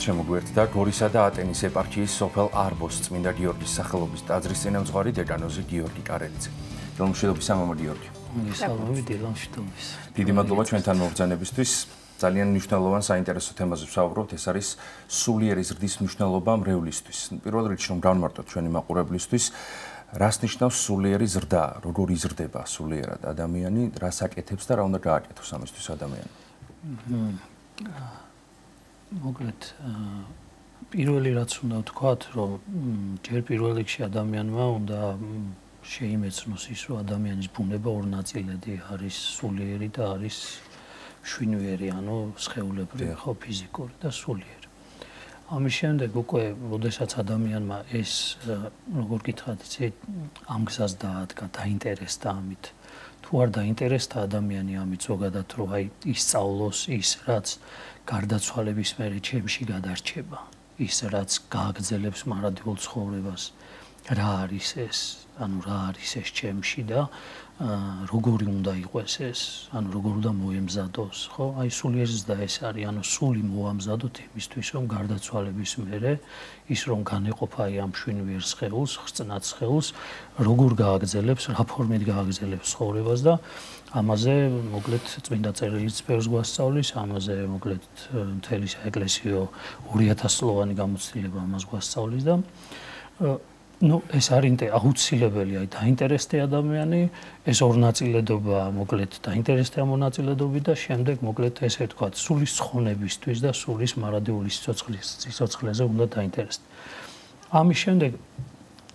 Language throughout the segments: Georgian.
შემოგვერდდა გორისა და ატენის ეპარქიის სოფელ არბოს წმინდა გიორგის სახელობის ტაძრის წინამძღვარი დეკანოზი გიორგი კარელიძე. დილამშვიდობის მამა გიორგი. მოგესალმებით დილამშვიდობის. დიდი მადლობა ჩვენთან მობრძანებისთვის. ძალიან მნიშვნელოვან საინტერესო თემაზე ვსაუბრობთ. ეს არის სულიერი ზრდის მნიშვნელობა მრევლისთვის. პირველ რიგში რომ განმარტოთ ჩვენი მაყურებლისთვის, რას ნიშნავს სულიერი ზრდა, როგორ იზრდება სულიერად ადამიანი, რას აკეთებს და რა უნდა გააკეთოს ამისთვის ადამიანი. მოკლედ პირველი რაც უნდა ვთქვათ, რომ ჯერ პირველ რიგში ადამიანმა უნდა შეიმეცნოს ის, რომ ადამიანის ბუნება ორი ნაწილები არის სულიერი და არის შვინვიერი, ანუ სხეულებრივი, ხო, ფიზიკური და სულიერი. ამის შემდეგ უკვე, როდესაც ადამიანმა ეს, როგორ გითხრათ, იცით, ამ გზას დაადგა, დაინტერესდა ამით. თუ არ დაინტერესდა ადამიანი ამით ზოგადად, რომ აი ისწავლოს ის, რაც გარდაცვალების მერე ჩემში გადარჩება, ის რაც გააგრძელებს მარადიულ ცხოვრებას, რა არის ეს, ანუ რა არის ეს ჩემში და როგორი უნდა იყოს ეს, ანუ როგორ უნდა მოემზადოს, ხო? აი სულიერ ზრდა ეს არის, ანუ სული მოამზადოთ იმისთვის, რომ გარდაცვალების მერე ის რომ განეყოფა აი ამ შვინვიერ სხეულს, ხრწნად სხეულს, როგორ გააგრძელებს, რა ფორმით გააგრძელებს ცხოვრებას და ამაზე მოკლედ წმინდა წერილიც ბევრს გვასწავლის, ამაზე მოკლედ მთელი საეკლესიო 2000 სლოვანი გამოცდილება ამას გვასწავლის და ეს არის აუცილებელი, აი დაინტერესდა ადამიანი, ეს ორნაწილედობა მოკლედ დაინტერესდა მონაწილეობით და შემდეგ მოკლედ ესე ვთქვათ, სულის ცხონებისთვის და სულის მარადიული სიცოცხლეზე უნდა დაინტერესდა. ამის შემდეგ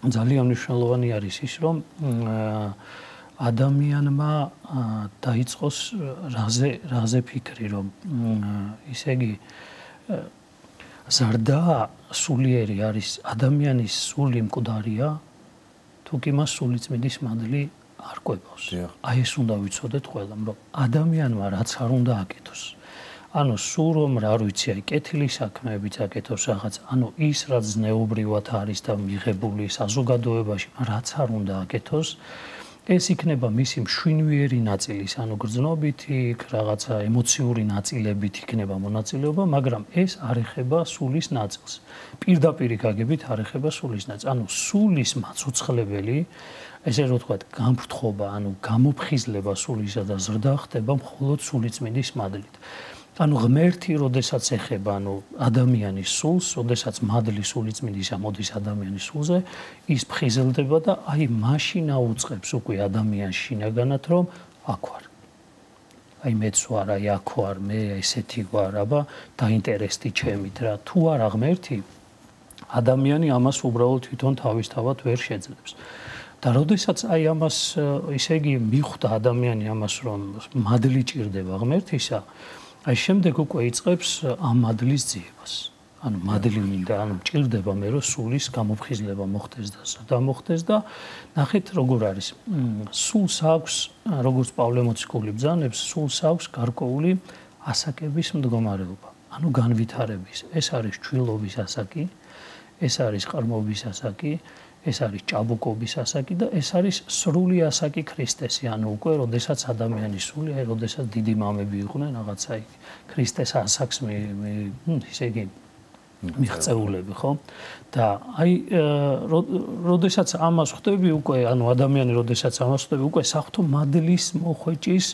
ძალიან მნიშვნელოვანი არის ის, რომ ადამიანმა დაიწყოს რაზე ფიქრი, რომ ისე იგი ზრდა სულიერი არის ადამიანის სული მკვდარია, თუ კი მას სულიწმინდის მადლი არ ყვებავს. აი ეს უნდა ვიცოდეთ ყველამ, რომ ადამიანმა რაც არ უნდა აკეთოს. ანუ სულ რომ რა ვიცი, აი კეთილი საქმეებიც აკეთოს რაღაც, ანუ ის რაც ზნეობრივად არის და მიღებული საზოგადოებაში, რაც არ უნდა აკეთოს, ეს იქნება მისი მშვინვიერი ნაწილის, ანუ გრძნობითი, რაღაცა ემოციური ნაწილებით იქნება მონაწილეობა, მაგრამ ეს არ ეხება სულის ნაწილს. პირდაპირ გაგებით არ ეხება სულის ნაწილს. ანუ სულის მაცოცხლებელი, ესე რომ ვთქვათ, გამფრთხობა, ანუ გამოფხიზლება სულისა და ზრდა ხდება მხოლოდ სულიწმინდის მადლით. ანუ ღმერთი, როდესაც ეხება, ანუ ადამიანის სულს, როდესაც მადლი სულიწმინდისა მოდის ადამიანის სულზე, ის ფხიზლდება და აი მაშინ აუწყებს უკვე ადამიანს შინაგანად, რომ აქ ვარ. აი მეც ვარ, აი აქ ვარ, მე ესეთი ვარ, აბა დაინტერესდი ჩემით რა. თუ არა ღმერთი, ადამიანი ამას უბრალოდ თვითონ თავისთავად ვერ შეძლებს. და როდესაც აი ამას, ისე იგი მიხვდა ადამიანი ამას, რომ მადლი ჭირდება ღმერთისა, აი შემდეგ უკვე იწყებს ამ მადლის ძიებას. ანუ მადლი მინდა, ანუ ჭირდება მე რომ სულის გამოფხიზლება მოხდეს და ზრდა მოხდეს და ნახეთ როგორ არის. სულს აქვს, როგორც პავლე მოციქული ბრძანებს, სულს აქვს გარკვეული ასაკების მდგომარეობა. ანუ განვითარების. ეს არის ჩვილობის ასაკი, ეს არის ყრმობის ასაკი, ეს არის ჭაბუკობის ასაკი და ეს არის სრული ასაკი ქრისტესი, ანუ უკვე როდესაც ადამიანის სული, აი როდესაც დიდი მამები იყვნენ, რაღაცა იქ ქრისტეს ასაკს ისე იგი მიღწეულები, ხო? და აი როდესაც ამას ხვდები უკვე, ანუ ადამიანი როდესაც ამას ხვდები, უკვე საღვთო მადლის მოხვეჭის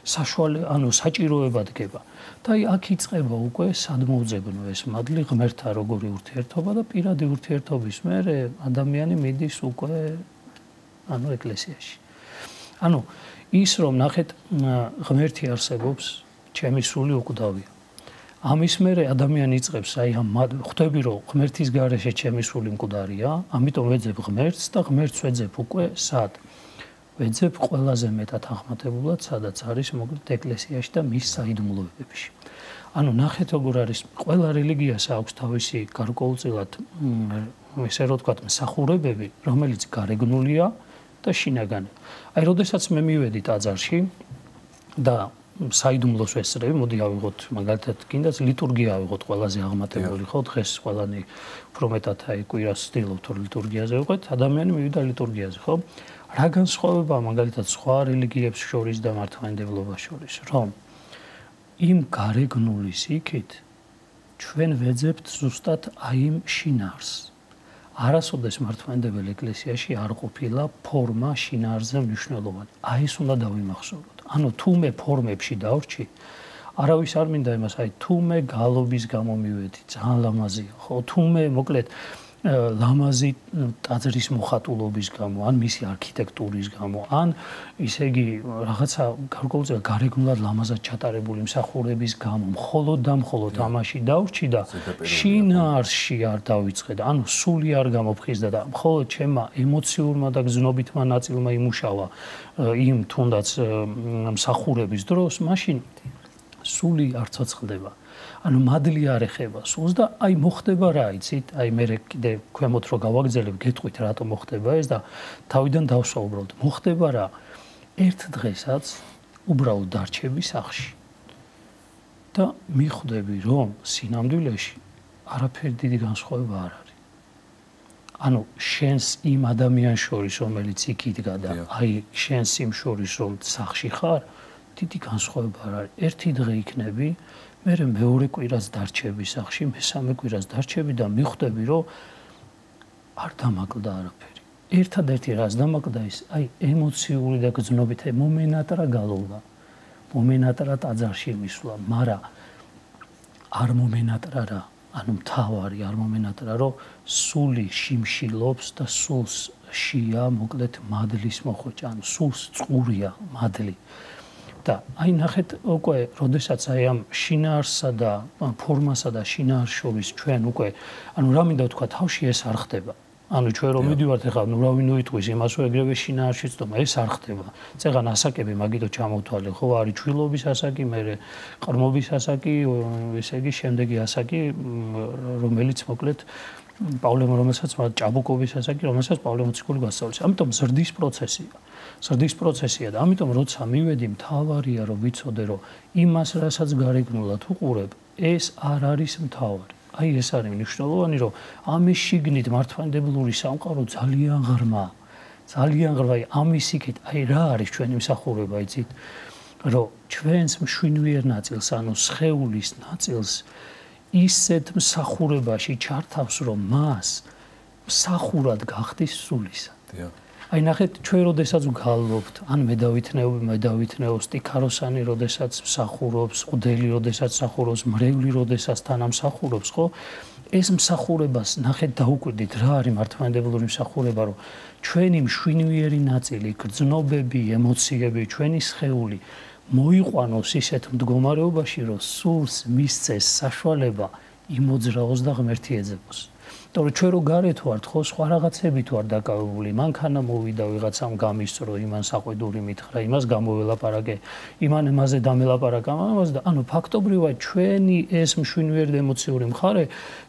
საშუალება, ანუ საჭიროება დგება. და აი აქ იწყება უკვე სადმოუძებნო ეს მადლი ღმერთთან როგორი ურთიერთობა და პირადი ურთიერთობის მერე ადამიანი მიდის უკვე ანუ ეკლესიაში. ანუ ის რომ ნახეთ ღმერთი არსებობს, ჩემი სული უკვდავია. ამის მერე ადამიანი იწყებს აი ამ ხვდები რომ ღმერთის გარეშე ჩემი სული მკვდარია, ამიტომ ვეძებ ღმერთს და ღმერთს ვეძებ უკვე სად? ვეძებ ყველაზე მეტად ახმატებულად, სადაც არის მოკლედ ეკლესიაში და მის საიდუმლოებებში. ანუ ნახეთ როგორ არის, ყველა რელიგიას აქვს თავისი გარკვეულწილად ესე რომ ვთქვათ, მსახურებები, რომელიც გარეგნულია და შინაგანი. აი, როდესაც მე მივედი ტაძარში და საიდუმლოს ვესწრები, მოდი ავიღოთ მაგალითად, კიდაც ლიტურგია ავიღოთ ყველაზე აღმატებული, ხო, დღეს ყველანი უფრო მეტად აი კვირას ვცდილობთ რომ ლიტურგიაზე ვიყოთ, ადამიანი მივიდა ლიტურგიაზე, ხო? რა განსხვავება მაგალითად სხვა რელიგიებს შორის და მართლმადიდებლობას შორის, რომ იმ გარეგნულის იქით ჩვენ ვეძებთ ზუსტად აი იმ შინაარს. არასოდეს მართლმადიდებელ ეკლესიაში არ ყოფილა ფორმა შინაარზე მნიშვნელოვანი. აი ეს უნდა დავიმახსოვროთ. ანუ თუ მე ფორმებში დავრჩი, არავის არ მინდა იმას, აი თუ მე გალობის გამო მივედი, ძალიან ლამაზია, ხო? თუ მე მოკლედ ლამაზი ტაძრის მოხატულობის გამო, ან მისი არქიტექტურის გამო, ან ისე იგი რაღაცა გარკვეულწილად გარეგნულად ლამაზად ჩატარებული მსახურების გამო, მხოლოდ და მხოლოდ ამაში დავრჩი და შინაარსში არ დავიწყე და ანუ სული არ გამოფხიზდა და მხოლოდ ჩემმა ემოციურმა და გზნობითმა ნაწილმა იმუშავა იმ თუნდაც მსახურების დროს, მაშინ სული არ ცოცხლდება. ანუ მადლი არ ეხება სულს და აი მოხდება რა იცით? აი მე კიდე ქვემოთ რო გავაგრძელებ, გეტყვით რატომ მოხდება ეს და თავიდან დავსვა უბრალოდ. მოხდება რა? ერთ დღესაც უბრალოდ დარჩები სახლში. და მიხვდები რომ სინამდვილეში არაფერი დიდი განსხვავება არ არის. ანუ შენს იმ ადამიანს შორის რომელიც იქ იდგა და აი შენს იმ შორის რომ სახლში ხარ, დიდი განსხვავება არ არის. ერთი დღე იქნები მე მეორე კვირას დარჩები სახლში, მესამე კვირას დარჩები და მიხვდები, რომ არ დამაკლდა არაფერი. ერთადერთი რაც დამაკლდა ის, აი ემოციური და გრძნობით მომენატრა გალობა. მომენატრა ტაძარში მისვლა, მაგრამ არ მომენატრა რა, ანუ მთავარი არ მომენატრა, რომ სული შიმშილობს და სულს შია, მოკლედ მადლის მოხოჭა, ანუ სულს წყურია მადლი. და აი ნახეთ უკვე როდესაც აი ამ შინაარსსა და ფორმასა და შინაარს შორის ჩვენ უკვე ანუ რა მინდა ვთქვა თავში ეს არ ხდება. ანუ ჩვენ რომ მივიდივართ ახლა ნუ რა ვინ უიტყვის იმას რომ ეგრევე შინაარსშიც თქმა ეს არ ხდება. წეგან ასაკები მაგითო ჩამოვთვალე ხო არის ჩვილობის ასაკი, მერე ყრმობის ასაკი, ესე იგი შემდეგი ასაკი რომელიც მოკლედ რომელსაც ჭაბუკობის ასაკი, რომელსაც პავლემოციკული გასწავლეს. ამიტომ ზრდის პროცესია. ზრდის პროცესია და ამიტომ როცა მივედი მთავარია რომ ვიცოდე რომ იმას რასაც გარეგნულად უყურებ ეს არ არის მთავარი. აი ეს არის მნიშვნელოვანი რომ ამის შიგნით მართლმადიდებლური სამყარო ძალიან ღრმაა. ძალიან ღრმა. ამის იქით აი რა არის ჩვენი მსახურება იცით? რომ ჩვენს მშვინვიერ ნაწილს ანუ სხეულის ნაწილს ისეთ მსახურებაში ჩართავს რომ მას მსახურად გახდის სულისა. აი ნახეთ ჩვენ როდესაც ვგალობთ ან მე დავითნეო სტიქაროსანი როდესაც მსახურობს, ყდელი როდესაც მსახურობს, მრევლი როდესაც თანამსახურობს, ხო? ეს მსახურებას ნახეთ დაუკვირდით რა არის მართლმადიდებლური მსახურება, რომ ჩვენი მშვინვიერი ნაწილი, გრძნობები, ემოციები, ჩვენი სხეული მოიყვანოს ისეთ მდგომარეობაში, რომ სულს მისცეს საშუალება იმოძრაოს და ღმერთი ეძებოს. თორე ჩვენ რო გარეთ ვართ ხო სხვა რაღაცებით ვარ დაკავებული მანქანა მოვიდა ვიღაცამ გამისწრო იმან საყვედური მითხრა იმას გამოველაპარაკე იმან იმაზე დამელაპარაკა ამას და ანუ ფაქტობრივად ჩვენი ეს მშვინვიერი ემოციური მხარე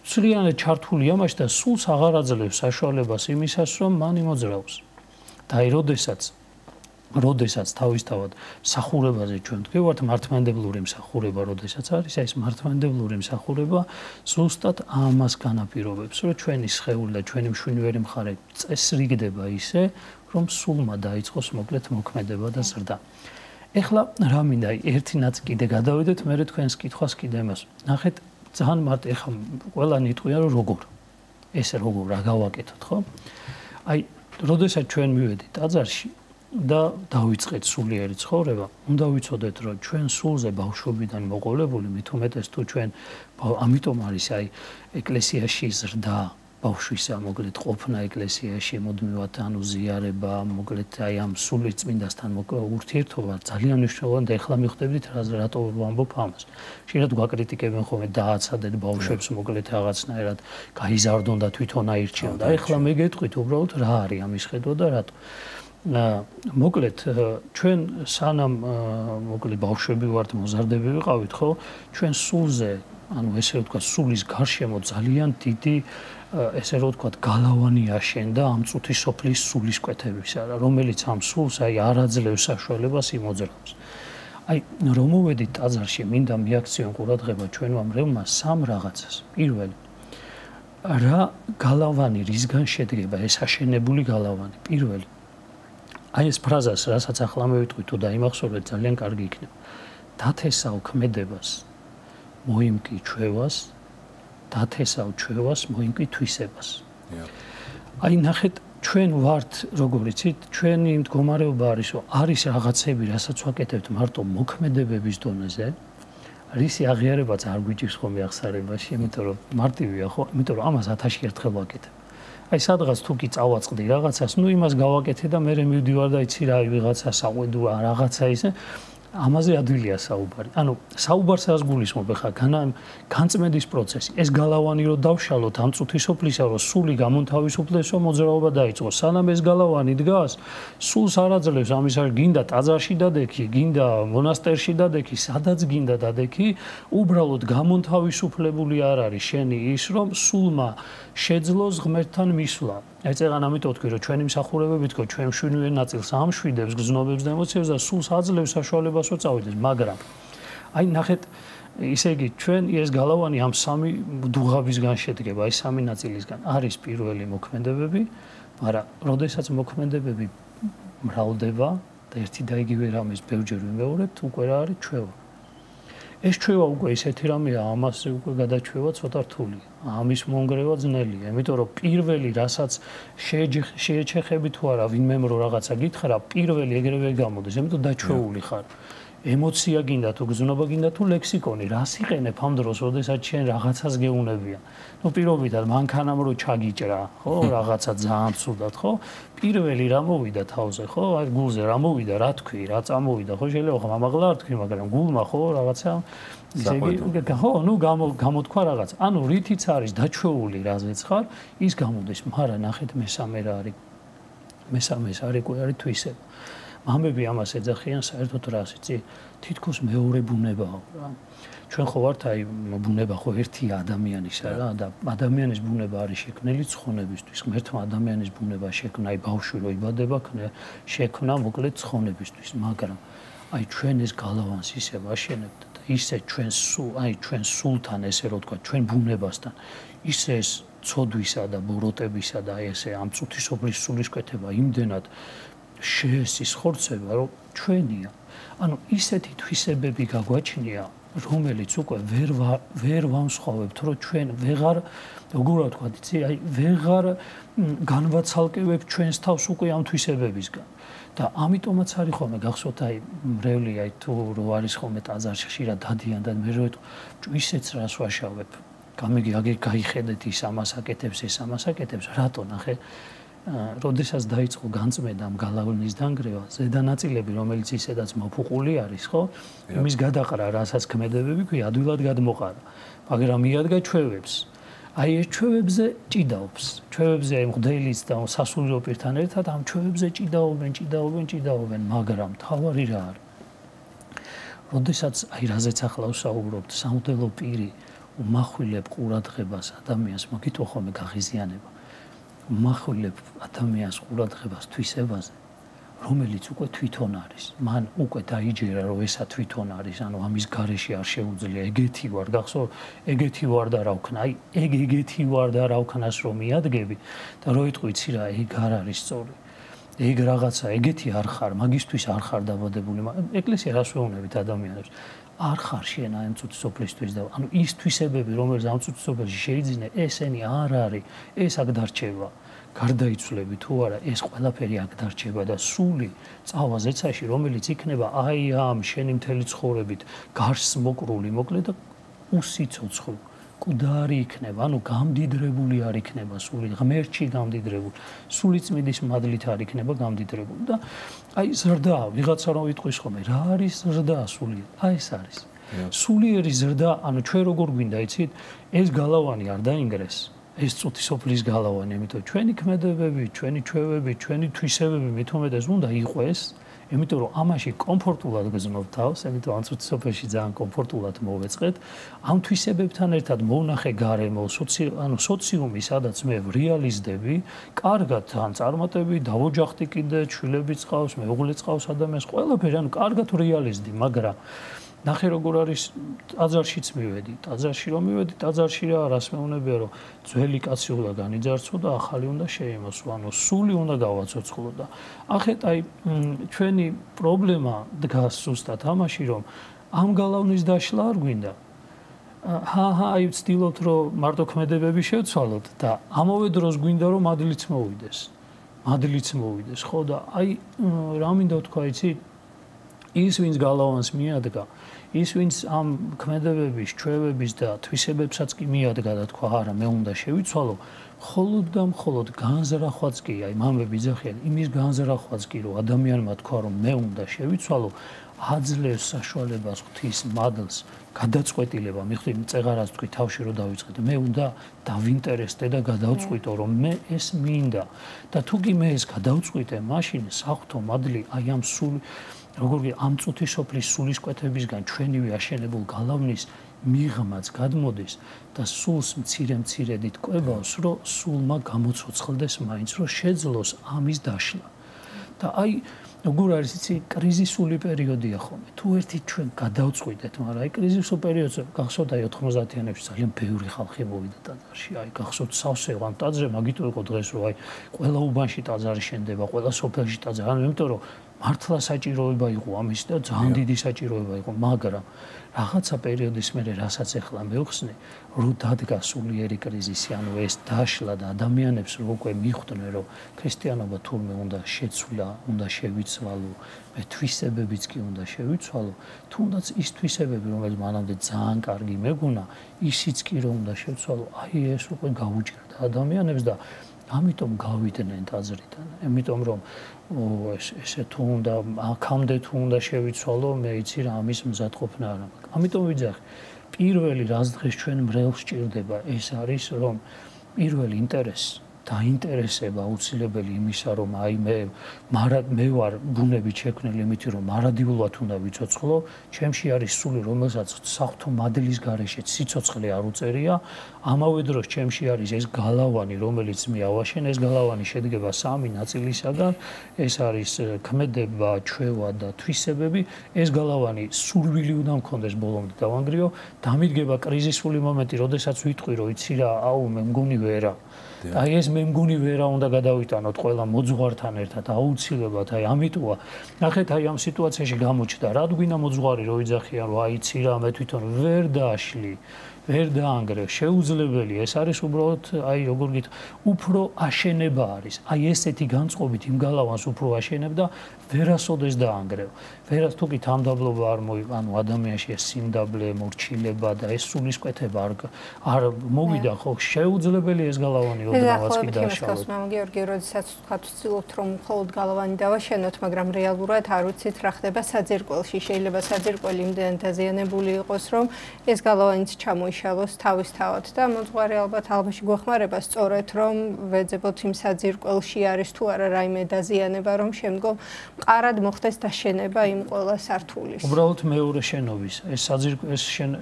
ცრიანად ჩართული ამაში და სულს აღარ აძლევს საშუალებას იმისას რომ მან იმოძრაოს და აი როდესაც თავისთავად მსახურებაზე ჩვენ ვდგევართ მართლმადიდებლური მსახურება როდესაც არის ეს მართლმადიდებლური მსახურება ზუსტად ამას განაპირობებს რომ ჩვენი სხეული და ჩვენი მშვინვერი მხარე წესრიგდება ისე რომ სულმა დაიწყოს მოკლედ მოქმედება და ზრდა. ეხლა რა მინდა ერთი ნაწილი კიდე გადავიდეთ მე თქვენს კითხვას კიდე იმას. ნახეთ ძალიან მარტო ეხლა ყველანი იტყვია რომ როგორ ესე როგორ რა გავაკეთოთ ხო? აი როდესაც ჩვენ მივედით ტაძარში და დავიწყეთ სულიერი ცხოვრება, უნდა ვიცოდეთ, რომ ჩვენ სულზე ბავშვობიდან მოყოლებული, მით უმეტეს თუ ჩვენ ამიტომ არის აი ეკლესიაში ზრდა, ბავშვისა, მოკლედ ყოფნა ეკლესიაში, მუდმივად ანუ ზიარება, მოკლედ აი ამ სული წმინდასთან ურთიერთობა ძალიან მნიშვნელოვანი და ეხლა მიხვდებით რატო ვამბობ ამას. შეიძლება გვაკრიტიკებენ ხოლმე დააცადეთ ბავშვებს, მოკლედ რაღაცნაირად გაიზარდონ და თვითონ აირჩიონ და ეხლა მე გეტყვით უბრალოდ რა არის ამის ხედვა და რატო მოკლედ ჩვენ სანამ მოკლედ ბავშვები ვართ მოზარდები ვიყავით ხო ჩვენ სულზე ანუ ესე ვთქვა სულის გარშემო ძალიან დიდი ესე რომ ვთქვა გალავანი აშენდა ამ წუთის სოფლის სულისკვეთებისა რომელიც ამ სულს აი არ აძლევს საშუალებას იმოძრაოს აი რომ მოვედით ტაძარში მინდა მიაქციონ ყურადღება ჩვენმა მრევლმა სამ რაღაცას პირველი რა გალავანი რისგან შედგება ეს აშენებული გალავანი პირველი აი ეს ფრაზას, რასაც ახლა მევიტყვით თუ დაიმახსოვრეთ, ძალიან კარგი იქნება. დათესავ ქმედებას, მოიმკი ჩვევას დათესავ ჩვევას, მოიმკითვისებას. აი ნახეთ, ჩვენ ვართ, როგორ იცით, ჩვენი მდგომარეობა არის, რომ არის რაღაცები, რასაც ვაკეთებთ მარტო მოქმედებების დონეზე. რისი აღიარებაც არ გვიჭირს ხოლმე აღსარებაში, იმიტომ რომ მარტივია ხო? იმიტომ რომ ამას 1000 ერთხელ ვაკეთებ. აი სადღაც თუ კი წავაწყდი რაღაცას, ნუ იმას გავაკეთე და მე მივდივარ და იცი რა, ვიღაცა საყვედურა, რაღაცა ისე ამაზე ადვილია საუბარი. ანუ საუბარს რას გულისხმობ ხა განწმენდის პროცესი. ეს გალავანი რო დავშალოთ ამ წუთისოფლისა, რომ სული გამონთავისუფლესო მოძრაობა დაიწყოს. სანამ ეს გალავანი დგას, სულს არ აძლევს ამის არ გინდა ტაძარში დადექი, გინდა მონასტერში დადექი, სადაც გინდა დადექი, უბრალოდ გამონთავისუფლებული არ არის შენი ის, რომ სულმა შეძლოს ღმერთთან მისვლა. ეწეღან ამიტომ თქვი რომ ჩვენი მსახურებები თქო ჩვენ მშვიდობიან ნაწილს ამშვიდებს გზნობებს და ემოციებს და სულს აძლევს საშუალებას რომ წავიდეს, მაგრამ აი ნახეთ, ისე იგი ჩვენ ეს გალავანი ამ სამი დუღაბისგან შედგება, აი სამი ნაწილისგან. არის პირველი მოქმედებები, მაგრამ როდესაც მოქმედებები მრავლდება და ერთი და იგივე რამეს ბევრჯერ ვიმეორებთ, უკვე რა არის ჩვევა. ეს ჩვევა უკვე ისეთი რამეა, ამას უკვე გადაჩვევა ცოტა რთულია. ამის მონგრევა ძნელია, იმიტომ რომ პირველი რასაც შეეჩეხები თუ არა ვინმემ რო რაღაცა გითხრა, პირველი ეგრევე გამოდის, იმიტომ დაჩვეული ხარ. ემოცია გინდა თუ გზნობა გინდა თუ ლექსიკონი, რას იყენებ ამ დროს, როდესაც შენ რაღაცას გეუნებიან. ნუ პირობითად მანქანამ რო ჩაგიჭრა, ხო, რაღაცა ძალიან ცუდად, ხო? პირველი რა მოვიდა თავზე, ხო? აი გულზე რა მოვიდა, რა თქვი, რა წამოვიდა, ხო? შეიძლება ხო მამაღლა არ თქვი, მაგრამ გულმა ხო რაღაცა ისე იგი, ხო, ნუ გამოთქვა რაღაც. ანუ რითიც არის დაჩვეული რაზეც ხარ, ის გამოდის, მაგრამ ნახეთ მესამე რა არის. მესამე ეს არის უკვე არის თვისება. მამები ამას ეძახიან საერთოდ რას იცი? თითქოს მეორე ბუნებაა რა. ჩვენ ხო ვართ აი ბუნება ხო ერთია ადამიანისა რა და ადამიანის ბუნება არის შექმნილი ცხონებისთვის. ღმერთმა ადამიანის ბუნება შექმნა, აი ბავშვი რო იბადება, შექმნა მოკლედ ცხონებისთვის, მაგრამ აი ჩვენ ეს გალავანს ისე ვაშენებთ და ისე ჩვენ სულთან ესე რო თქვა, ჩვენ ბუნებასთან ისე ეს ცოდვისა და ბოროტებისა და აი ესე ამ წუთისოფლის სულისკვეთება იმდენად შეესის ხორცება, რომ ჩვენია. ანუ ისეთი თვისებები გაგვაჩნია, რომელიც უკვე ვერ ვამსხვავებთ, რომ ჩვენ ვეღარ, როგორ ვთქვა, იცი, აი ვეღარ განვაცალკევებთ ჩვენს თავს უკვე ამ თვისებებისგან. და ამიტომაც არის ხოლმე გახსოვთ, აი მრევლი, აი თუ რო არის ხოლმე ტაძარში ხშირად დადიან და მე რო ისეც რას ვაშავებ. გამიგი აგერ გაიხედეთ ის ამას აკეთებს, ეს ამას აკეთებს, რატო ნახე? როდესაც დაიწყო განწმენდა ამ გალავნის დანგრევა, ზედა ნაწილები, რომელიც ისედაც მოფუყული არის, ხო? იმის გადაყრა, რასაც ქმედებები ქვია, ადვილად გადმოყარა, მაგრამ იადგა ჩვევებს. აი ეს ჩვევებზე ჭიდაობს. ჩვევებზე აი მღვდელიც და სასულიერო პირთან ერთად ამ ჩვევებზე ჭიდაობენ, მაგრამ თავარი რა არის? როდესაც აი რაზეც ახლა ვსაუბრობთ, სამღვდელო პირი უმახვილებ ყურადღებას ადამიანს, მოგიტყვა ხოლმე გაღიზიანება. უმახვილებ ადამიანს ყურადღებას თვისებაზე, რომელიც უკვე თვითონ არის. მან უკვე დაიჯერა, რომ ესა თვითონ არის, ანუ ამის გარეშე არ შეუძლია. ეგეთი ვარ, გახსოვთ, ეგეთი ვარ და რა ვქნა. აი, ეგეთი ვარ და რა ვქნას რომ მიადგები და რო იტყვიცი რა, ეგ არ არის სწორი. ეგ რაღაცა, ეგეთი არ ხარ, მაგისთვის არ ხარ დაბადებული. ეკლესია რას ვეუბნებით ადამიანებს? არ ხარ შენ ამ წუთისოფლისთვის და ანუ ის თვისებები, რომელიც ამ წუთისოფლში შეიძინე, ესენი არ არის, ეს აქ დარჩება. გარდაიცვლები თუ არა, ეს ყველაფერი აქ დარჩება და სული წავა ზეცაში, რომელიც იქნება აი ამ შენი მთელი ცხოვრებით გარს მოკრული, მოკლედ და უსიცოცხლო, მკვდარი იქნება, ანუ გამდიდრებული არ იქნება სული, ღმერთში გამდიდრებული, სულიწმიდის მადლით არ იქნება გამდიდრებული და აი ზრდა, ვიღაცა რომ ვიტყვის ხოლმე, რა არის ზრდა სულიერი? აი ეს არის. სულიერი ზრდა, ანუ ჩვენ როგორ გვინდა, იცით, ეს გალავანი არ დაინგრეს. ეს წუთისოფლის გალავანი, იმიტომ ჩვენი ქმედებები, ჩვენი ჩვევები, ჩვენი თვისებები მithumedes უნდა იყვეს, იმიტომ რომ ამაში კომფორტულად გზნობ თავს, იმიტომ ამ წუთისოფლში ძალიან კომფორტულად მოვეწყეთ. ამ თვისებებთან ერთად მოვნახე გარემო, ანუ სოციუმი, სადაც მე რეალიზდები, კარგად თან წარმატები, დავოჯახდი კიდე, შვილებიც ყავს, მეუღლეც ყავს ადამიანს, ყველაფერი, ანუ კარგად რეალიზდი, მაგრამ ნახე როგორ არის ტაძარშიც მივედი. ტაძარში რომ მივედი, ტაძარში რა რას მეუბნებია, რომ ძველი კაცი უნდა განიძარცვა და ახალი უნდა შეიმოსვა, ანუ სული უნდა გავაცოცხლო და ახეთ აი ჩვენი პრობლემა დგას ზუსტად ამაში, რომ ამ გალავნის დაშლა არ გვინდა. აი ვცდილობთ რომ მარტო ქმედებები შევცვალოთ და ამავე დროს გვინდა რომ მადლიც მოვიდეს ხო და აი რა მინდა თქვა იცი ის ვინც გალავანს მიადგა ის ვინც ამ ქმედებების ჩვევების და თვისებებსაც კი მიადგა და თქვა არა მე უნდა შევიცვალო მხოლოდ და მხოლოდ განზრახვაც კი აი მამე ბიძახიან იმის განზრახვაც კი რომ ადამიანმა თქვა რომ მე უნდა შევიცვალო აძლევს საშუალებას ღვთის მადლს გადაწყვეტილება მიხდი წეღარას თქვი თავში რომ დავიწყეთ მე უნდა დავინტერესდე და გადავწყვიტო რომ მე ეს მინდა და თუ კი მე ეს გადავწყვიტე მაშინ საღვთო მადლი აი ამ სულ როგორი ამ წუთი სოფლის სულისკვეთებისგან ჩვენივე აშენებულ გალავნის მიღმაც გადმოდის და სულს მცირე-მცირედით კვებავს რომ სულმა გამოცოცხლდეს მაინც რომ შეძლოს ამის დაშლა და აი როგორ არის იცი კრიზისული პერიოდია ხოლმე თუ ერთი ჩვენ გადავწყვიტეთ მაგრამ აი კრიზისულ პერიოდზე გახსოვთ აი 90-იანებში ძალიან ბევრი ხალხი მოვიდა ტაძარში აი გახსოვთ სავსე ამ ტაძრზე მაგიტო იყო დღეს რომ აი ყველა უბანში ტაძარი შენდება ყველა სოფელში ტაძარი ანუ იმიტომ რომ მართლა საჭიროება იყო ამის და ძალიან დიდი საჭიროება იყო მაგრამ რაღაცა პერიოდის მერე რასაც ახლა მევხსნე რომ დადგა სულიერი კრიზისი ანუ ეს დაშლა და ადამიანებს რო უკვე მიხვდნენ რომ ქრისტიანობა თურმე უნდა შეცვლა უნდა შევიცვალო მე თვისებებიც კი უნდა შევიცვალო თუნდაც ის თვისებები რომელიც მანამდე ძალიან კარგი მეგონა ისიც კი რომ უნდა შევცვალო აი ეს უკვე გაუჭირდა ადამიანებს და ამიტომ გავიდნენ ტაძრიდან ამიტომ რომ ესე თუ უნდა აქამდე თუ უნდა შევიცვალო მე იცი რა ამის მზადყოფნა არა მაქვს ამიტომ ვიძახი პირველი რაც დღეს ჩვენ მრევლს ჭირდება ეს არის რომ პირველი ინტერესი დაინტერესება აუცილებელი იმისა რომ აი მე ვარ ბუნებით შექმნილი იმით რომ მარადიულად უნდა ვიცოცხლო ჩემში არის სული რომელსაც საღვთო მადლის გარეშე სიცოცხლე არ უწერია ამავე დროს ჩემში არის ეს გალავანი რომელიც მე ავაშენ ეს გალავანი შედგება სამი ნაწილისაგან ეს არის ქმედება ჩვევა და თვისებები ეს გალავანი სურვილი უნდა მქონდეს ბოლომდე დავანგრიო დამიდგება კრიზისული მომენტი როდესაც ვიტყვი რომ იცი რა აუ მე მგონი ვერა აი ეს მე მგონი ვერა უნდა გადავიტანოთ ყველა მოძღვართან ერთად აუცილებლად აი ამიტოა ნახეთ აი ამ სიტუაციაში გამოჩნდა რა გვინა მოძღვარი რო იძახიან რომ აი იცი რა მე თვითონ ვერ დაშლი ვერ დაანგრევ შეუძლებელი ეს არის უბრალოდ აი როგორ გითხრა უფრო აშენება არის აი ესეთი განწყობით იმ გალავანს უფრო აშენებ და ვერასოდეს დაანგრევ ვერას თუ კი თამდაბლობა არ ანუ ადამიანში ეს სიმდაბლე მორჩილება და ეს სულისკვეთება არ მოვიდა ხო შეუძლებელი ეს გალავანი ოდნავაც კი დაშალოთ მამა გიორგი როდესაც თქვათ ვცდილობთ რომ მხოლოდ გალავანი დავაშენოთ მაგრამ რეალურად არ ვიცით რა ხდება საძირკველში შეიძლება საძირკველი იმდენად დაზიანებული იყოს რომ ეს გალავანიც ჩამოიშალოს თავისთავად და მოძღვარი ალბათ ალბაში გვეხმარება სწორედ რომ ვეძებოთ იმ საძირკველში არის თუ არა რაიმე დაზიანება რომ შემდგომ მყარად მოხდეს დაშენება იმ ყველა სართულის. უბრალოდ მეორე შენობის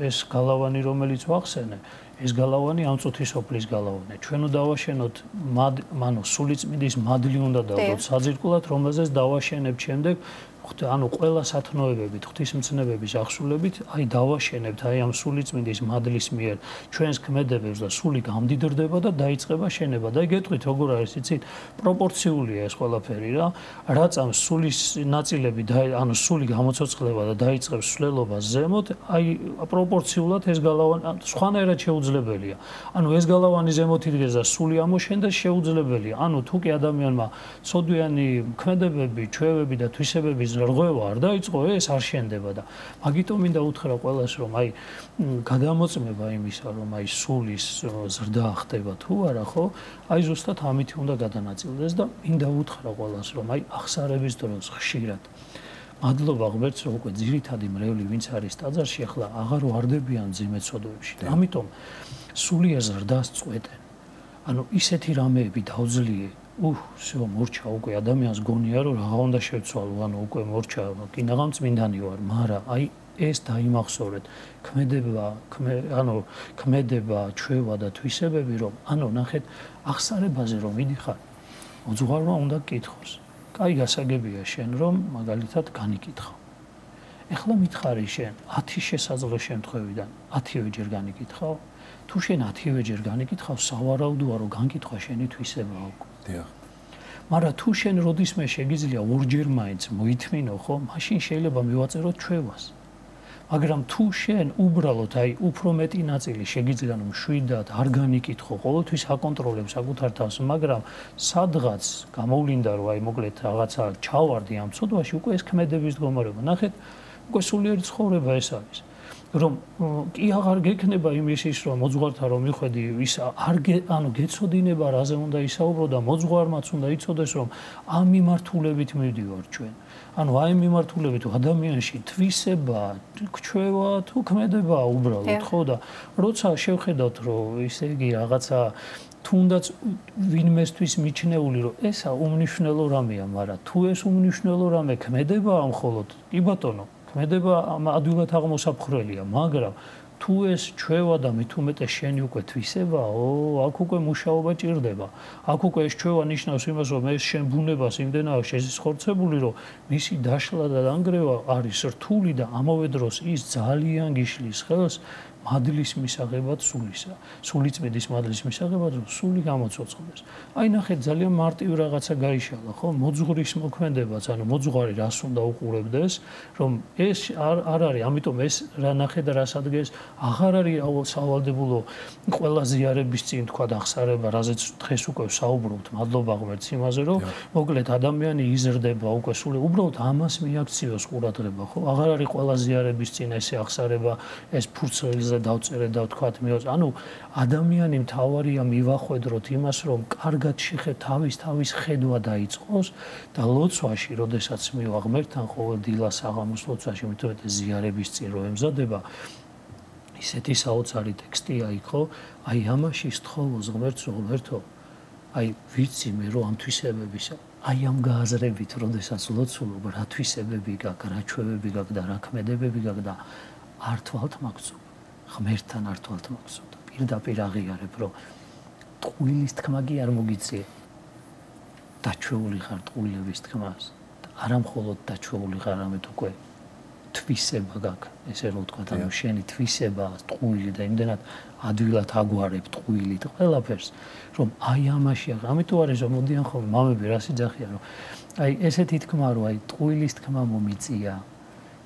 ეს გალავანი რომელიც ვახსენე ეს გალავანი ამ წუთის სოფლის გალავანია. ჩვენ უნდა დავაშენოთ ანუ სულიწმინდის მადლი უნდა დავდოთ საძირკვლად რომელზეც დავაშენებთ შემდეგ ანუ ყველა სათნოებებით ღვთისმცნებების აღსრულებით აი დავაშენებთ აი ამ სულიწმინდის მადლის მიერ ჩვენს ქმედებებს და სული გამდიდრდება და დაიწყება შენება და გეტყვით როგორ არის იცით პროპორციულია ეს ყველაფერი რა რაც ამ სულის ნაწილები ანუ სული გამოცოცხლება და დაიწყებს სვლელობას ზემოთ აი პროპორციულად ეს გალავანი სხვანაირად შეუძლებელია ანუ ეს გალავანი ზემოთ იდგეს და სული ამოშენდეს შეუძლებელია ანუ თუ კი ადამიანმა ცოდვიანი ქმედებები ჩვევები და თვისებების რღვევა არ დაიწყო ეს არ შენდება და მაგიტომ მინდა უთხრა ყველას რომ აი გადამოწმება იმისა რომ აი სულის ზრდა ხდება თუ არა ხო აი ზუსტად ამით უნდა გადანაწილდეს და მინდა უთხრა ყველას რომ აი ახსარების დროს ხშირად მადლობა ღმერთს რომ უკვე ძირითადი მრევლი ვინც არის ტაძარში ახლა აღარ ვარდებიან ძიმეცოდვებში და ამიტომ სულიერ ზრდას წვეტენ ანუ ისეთი რამეები დავძლიე всё მორჩა უკვე ადამიანს გონია რომ რა უნდა შევცვალო ანუ უკვე მორჩა კინაღამ წმინდანი ვარ მაგრამ აი ეს დაიმახსოვრეთ ქმედება ჩვევა და თვისებები რომ ანუ ნახეთ ახსარებაზე რომ მიდიხარ მოძღვარმა უნდა გკითხოს კაი გასაგებია შენ რომ მაგალითად განიკითხო ეხლა მითხარი შენ 10 შესაძლო შემთხვევიდან 10-ვე ჯერ განიკითხავ თუ შენ 10-ვე ჯერ განიკითხავ სავარაუდოა რომ განკითხვა შენი თვისება უკვე მაგრამ თუ შენ როდისმე შეგიძლია ორჯერ მაინც მოითმინო ხო მაშინ შეიძლება მივაწეროთ ჩვევას მაგრამ თუ შენ უბრალოდ აი უფრო მეტი ნაწილი შეგიძლია რომ მშვიდად არ განიკითხო, ყოველთვის აკონტროლებ საკუთარ თავს, მაგრამ სადღაც გამოვლინდა რომ აი მოკლედ რაღაცა ჩავარდი ამ ცოდვაში, უკვე ეს ქმედების მდგომარეობა. ნახეთ, უკვე სულიერი ცხოვრება ეს არის. რომ კი აღარ გექნება იმისის რომ მოძღვართა რომ მიხვედი ის ანუ გეცოდინება რაზე უნდა ისაუბრო და მოძღვარმაც უნდა იცოდეს რომ ამ მიმართულებით მივდივარ ჩვენ. ანუ აი მიმართულებით ადამიანში თვისება, ქჩევა თუ ქმედება უბრალოდ ხო და როცა შევხედავთ რომ ისე იგი რაღაცა თუნდაც ვინმესთვის მიჩნეული რომ ესა უმნიშვნელო რამეა, მაგრამ თუ ეს უმნიშვნელო რამე ქმედებაა მხოლოდ, კი ბატონო ქმედება ადვილად აღმოსაფხრელია, მაგრამ თუ ეს ჩვევა და მით უმეტეს შენი უკვე თვისება, აქ უკვე მუშაობა ჭირდება. აქ უკვე ეს ჩვევა ნიშნავს იმას, რომ ეს შენ ბუნებას იმდენაა შესხორცებული, რომ მისი დაშლა და დანგრევა არის რთული და ამავე დროს ის ძალიან გიშლის ხელს მადლის მისაღებად სულისა. სულიწმიდის მადლის მისაღებად, რომ სული გამოცოცხლდეს. აი ნახეთ, ძალიან მარტივ რაღაცა გაიშალა, ხო? მოძღვრის მოქმედებაც, ანუ მოძღვარი რას უნდა უყურებდეს, რომ ეს არ არის, ამიტომ ეს რა ნახეთ და რას ადგეს, აღარ არის სავალდებულო ყველა ზიარების წინ თქვა ახსარება, რაზეც დღეს უკვე საუბრობთ, მადლობა ღმერთს იმაზე, რომ მოკლედ ადამიანი იზრდება უკვე სული, უბრალოდ ამას მიაქციოს ყურადღება, ხო? აღარ არის ყველა ზიარების წინ ესე ახსარება, ეს ფურცელზე დავწერე და ვთქვათ მიოწ. ანუ ადამიანი მთავარია მივახვედროთ იმას, რომ კარგად თავის ხედვა დაიწყოს და ლოცვაში, როდესაც მივა ღმერთთან ყოველ დილას საღამოს ლოცვაში, მithumete ზიარების წინ რო ემზადება, ისეთი საოცარი ტექსტია იქ, ხო? აი ამაში სთხოვოს ღმერთს, ღმერთო, აი ვიცი მე რომ ამ თვისებებისა, აი ამ გააზრებით, როდესაც ლოცულობ, რა თვისებები გაქვს, რა ჩვევები გაქვს და რა ქმედებები გაქვს და არ თვალთ მაგწობ. ღმერთთან არ თვალთ მაგწობ და პირდაპირ აღიარებ, რომ ტყუილის თქმა კი არ მოგიწია. დაჩვეული ხარ ტყუილების თქმას და არა მხოლოდ დაჩვეული ხარ, ამეთ უკვე თვისება გაქვს, ესე რომ ვთქვა, ანუ შენი თვისება ტყუილი და იმდენად ადვილად აგვარებ ტყუილით ყველაფერს, რომ აი ამაში, ამიტომ არის რომ მოდიან ხოლმე მამები რას იძახიან, რომ აი ესეთი თქმა, რომ აი ტყუილის თქმა მომიწია,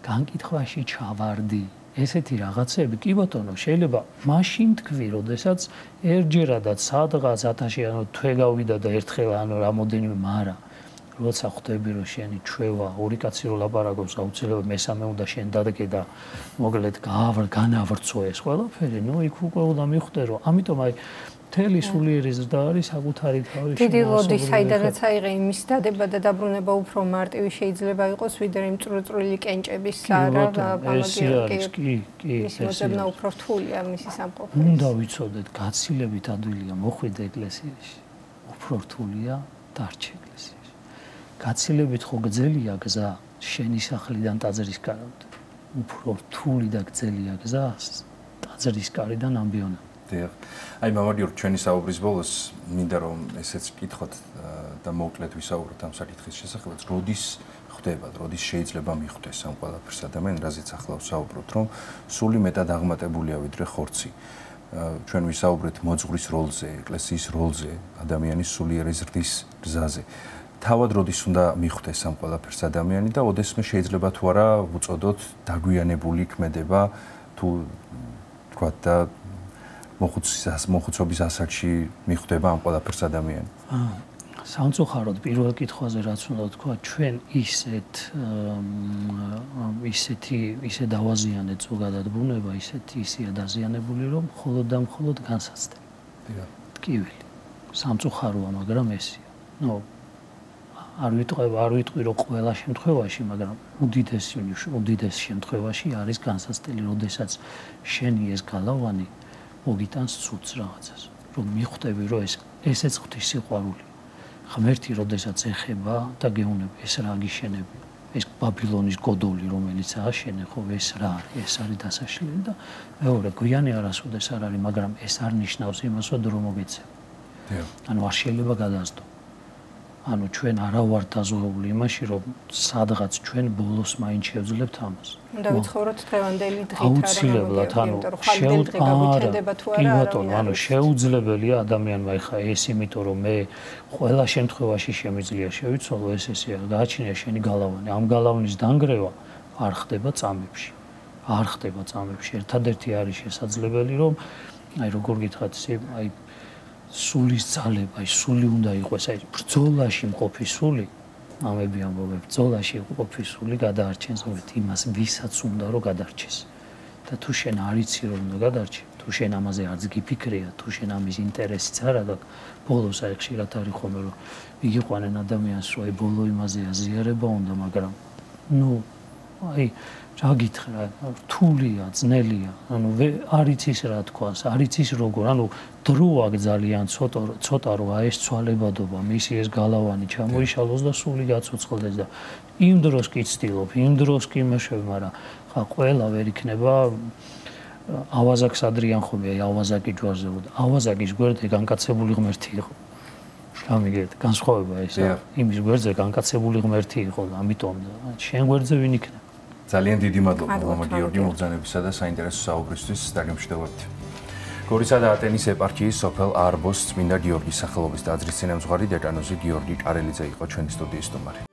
განკითხვაში ჩავარდი, ესეთი რაღაცები, კი ბატონო, შეიძლება მაშინ თქვი, როდესაც ერთჯერადაც სადღაც 1000 ანუ თვე გავიდა და ერთხელ ანუ რამოდენიმე, მაგრამ როცა ხვდები რომ შენი ჩვევა ორი კაცი რო ლაპარაკობს, აუცილებლად მესამე უნდა შენ დადგე და მოკლედ განავრცო ეს ყველაფერი, ნუ იქ უკვე უნდა მიხვდე რომ ამიტომ აი მთელი სულიერი ზრდა არის საკუთარი თავის დიდი ლოდი საიდანაც აიღე იმის დადება და დაბრუნება უფრო მარტივი შეიძლება იყოს ვიდრე იმ წრუწრული კენჭების არა კი ის მოძებნა უფრო რთულია მისი სამყოფელი. უნდა ვიცოდეთ, გაცილებით ადვილია მოხვიდე ეკლესიაში, უფრო რთულია დარჩე ეკლესიაში. გაცილებით ხო გძელია გზა შენი სახლიდან ტაძრის კარამდე. უფრო რთული და გძელია გზა ტაძრის კარიდან ამბიონამდე. აი მამალიორ, ჩვენი საუბრის ბოლოს მინდა რომ ესეც ვკითხოთ და მოკლედ ვისაუბროთ ამ საკითხის შესახებ, როდის ხდება, როდის შეიძლება მიხვდეს ამ ყველაფერს ადამიანი, რაზეც ახლა ვსაუბრობთ, რომ სული მეტად აღმატებულია ვიდრე ხორცი. ჩვენ ვისაუბრეთ მოძღვრის როლზე, ეკლესიის როლზე, ადამიანის სულიერი ზრდის გზაზე. თავად როდის უნდა მიხვდეს ამ ყველაფერს ადამიანი და ოდესმე შეიძლება თუ არა უწოდოთ დაგვიანებული ქმედება თუ თქვათ და მოხუცობის ასაკში მიხვდება ამ ყველაფერს ადამიანი. სამწუხაროდ პირველ კითხვაზე რაც უნდა ვთქვა, ჩვენ ისე დავაზიანეთ ზოგადად ბუნება, ისეა დაზიანებული, რომ მხოლოდ და მხოლოდ განსაცდელი. ტკივილი. სამწუხაროა, მაგრამ ესეა. ნუ არ ვიტყვი რომ ყველა შემთხვევაში, მაგრამ უდიდეს შემთხვევაში არის განსაცდელი, როდესაც შენი ეს გალავანი მოგიტანს ცუდს რაღაცას, რომ მიხვდები, რომ ესეც ღვთის სიყვარული. ღმერთი როდესაც ეხება და გეუბნება, ეს რა გიშენები, ეს ბაბილონის გოდოლი, რომელიც ააშენე, ხო, ეს რა არის, ეს არის დასაშლელი და მეორე გვიანი არასოდეს არ არის, მაგრამ ეს არ ნიშნავს იმას, რომ დრო მოგეცემა. ანუ არ შეიძლება გადასდო. ანუ ჩვენ არა ვართ დაზღვეული იმაში, რომ სადღაც ჩვენ ბოლოს მაინც შევძლებთ ამას. უნდა ვიცხოვროთ დღევანდელი დღით, აუცილებლად, ანუ ანუ შეუძლებელია ადამიანმა ეხა ეს, იმიტომ რომ მე ყველა შემთხვევაში შემიძლია შევიცვალო ესეა, გააჩნია შენი გალავანი. ამ გალავნის დანგრევა არ ხდება წამებში. არ ხდება წამებში. ერთადერთი არის შესაძლებელი, რომ აი როგორ გითხრათ, აი სულის ძალება, აი სული უნდა იყოს, აი ბრძოლაში მყოფი სული, ამები ამბობენ, ბრძოლაში მყოფი სული გადაარჩენს იმას, ვისაც უნდა რომ გადარჩეს. და თუ შენ არ იცი რომ უნდა გადარჩე, თუ შენ ამაზე არც გიფიქრია, თუ შენ ამის ინტერესიც არ აქვს, ბოლოს აი ხშირად არის ხოლმე რომ იგიყვანენ ადამიანს, რომ აი ბოლო იმაზე აზიარება უნდა, მაგრამ აი რა გითხრა, რთულია, ძნელია, არ იცის რა თქვას, არ იცის როგორ, დრო აქვს ძალიან ცოტა რომ აი ეს ცვალებადობა, მისი ეს გალავანი ჩამოიშალოს და სული გაცოცხლდეს და იმ დროს კი ცდილობ, იმ დროს კი იმაშევ, მაგრამ ხა ყველა ვერ იქნება ავაზაკს ადრიან ხომი, აი ავაზაკი ჯვარზებოდა. ავაზაკის გვერდზე განკაცებული ღმერთი იყო. გამიგეთ, განსხვავება ეს იმის გვერდზე განკაცებული ღმერთი იყო და ამიტომ შენ გვერდზე ვინ იქნება? ძალიან დიდი მადლობა ლომა გიორგი მოგზაურობისა და საინტერესო საუბრისთვის დაგემშვიდობებთ. გორისა და ატენის ეპარქიის სოფელ არბოს წმინდა გიორგის სახელობის ტაძრის წინამძღვარი დეკანოზი გიორგი კარელიძე იყო ჩვენი სტუდიის სტუმარი.